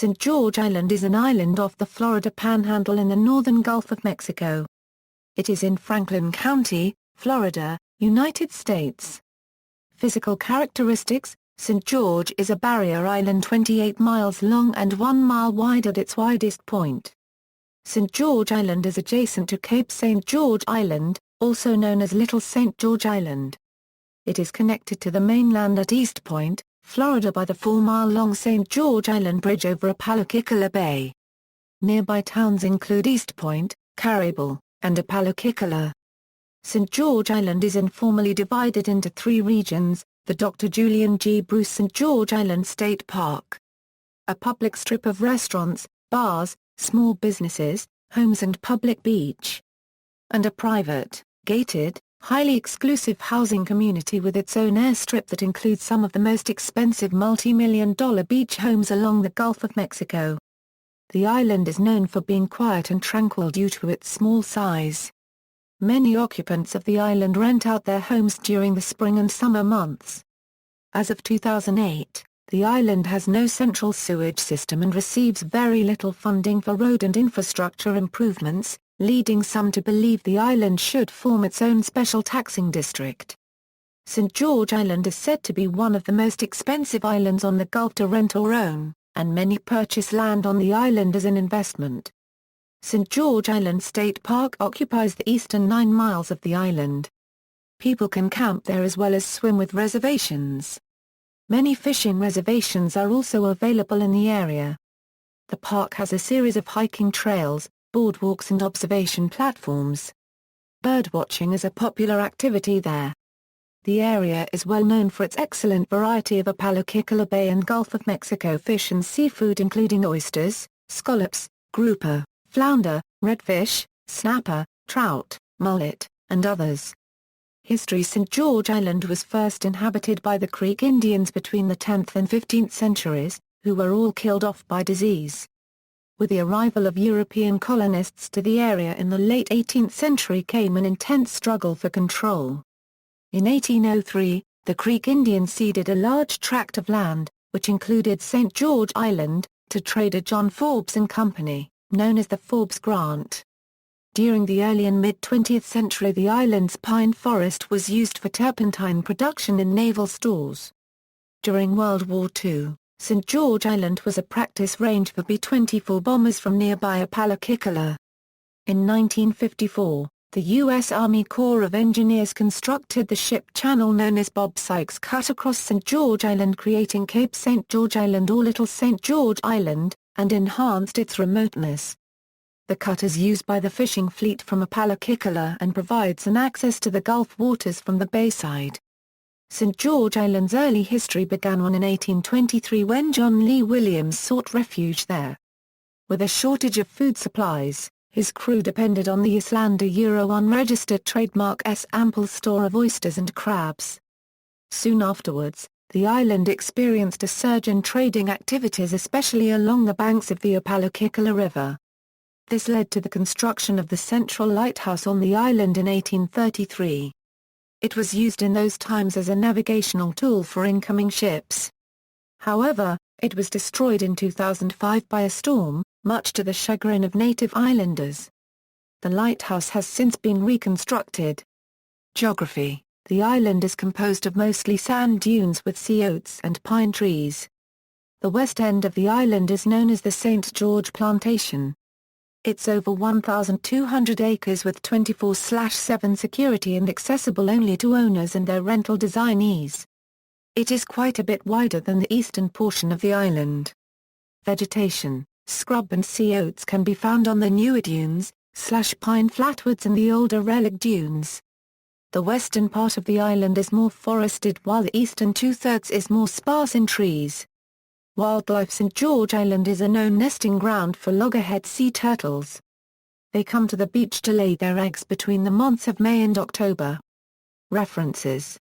St. George Island is an island off the Florida Panhandle in the northern Gulf of Mexico. It is in Franklin County, Florida, United States. Physical characteristics: St. George is a barrier island 28 miles long and 1 mile wide at its widest point. St. George Island is adjacent to Cape St. George Island, also known as Little St. George Island. It is connected to the mainland at East Point, Florida by the 4-mile-long St. George Island Bridge over Apalachicola Bay. Nearby towns include East Point, Caribou, and Apalachicola. St. George Island is informally divided into 3 regions: the Dr. Julian G. Bruce St. George Island State Park, a public strip of restaurants, bars, small businesses, homes and public beach, and a private, gated, highly exclusive housing community with its own airstrip that includes some of the most expensive multi-million-dollar beach homes along the Gulf of Mexico. The island is known for being quiet and tranquil due to its small size. Many occupants of the island rent out their homes during the spring and summer months. As of 2008, the island has no central sewage system and receives very little funding for road and infrastructure improvements, leading some to believe the island should form its own special taxing district. St. George Island is said to be one of the most expensive islands on the Gulf to rent or own, and many purchase land on the island as an investment. St. George Island State Park occupies the eastern 9 miles of the island. People can camp there as well as swim with reservations. Many fishing reservations are also available in the area. The park has a series of hiking trails, boardwalks and observation platforms. Birdwatching is a popular activity there. The area is well known for its excellent variety of Apalachicola Bay and Gulf of Mexico fish and seafood including oysters, scallops, grouper, flounder, redfish, snapper, trout, mullet, and others. History: St. George Island was first inhabited by the Creek Indians between the 10th and 15th centuries, who were all killed off by disease. With the arrival of European colonists to the area in the late 18th century came an intense struggle for control. In 1803, the Creek Indians ceded a large tract of land, which included St. George Island, to trader John Forbes and Company, known as the Forbes Grant. During the early and mid-20th century the island's pine forest was used for turpentine production in naval stores. During World War II, St. George Island was a practice range for B-24 bombers from nearby Apalachicola. In 1954, the U.S. Army Corps of Engineers constructed the ship channel known as Bob Sykes Cut across St. George Island, creating Cape St. George Island or Little St. George Island, and enhanced its remoteness. The cut is used by the fishing fleet from Apalachicola and provides an access to the Gulf waters from the bayside. St. George Island's early history began in 1823 when John Lee Williams sought refuge there. With a shortage of food supplies, his crew depended on the Islander unregistered trademark's ample store of oysters and crabs. Soon afterwards, the island experienced a surge in trading activities, especially along the banks of the Apalachicola River. This led to the construction of the central lighthouse on the island in 1833. It was used in those times as a navigational tool for incoming ships. However, it was destroyed in 2005 by a storm, much to the chagrin of native islanders. The lighthouse has since been reconstructed. Geography: the island is composed of mostly sand dunes with sea oats and pine trees. The west end of the island is known as the St. George Plantation. It's over 1,200 acres with 24/7 security and accessible only to owners and their rental designees. It is quite a bit wider than the eastern portion of the island. Vegetation: scrub and sea oats can be found on the newer dunes, /pine flatwoods and the older relic dunes. The western part of the island is more forested while the eastern 2/3 is more sparse in trees. Wildlife: St. George Island is a known nesting ground for loggerhead sea turtles. They come to the beach to lay their eggs between the months of May and October. References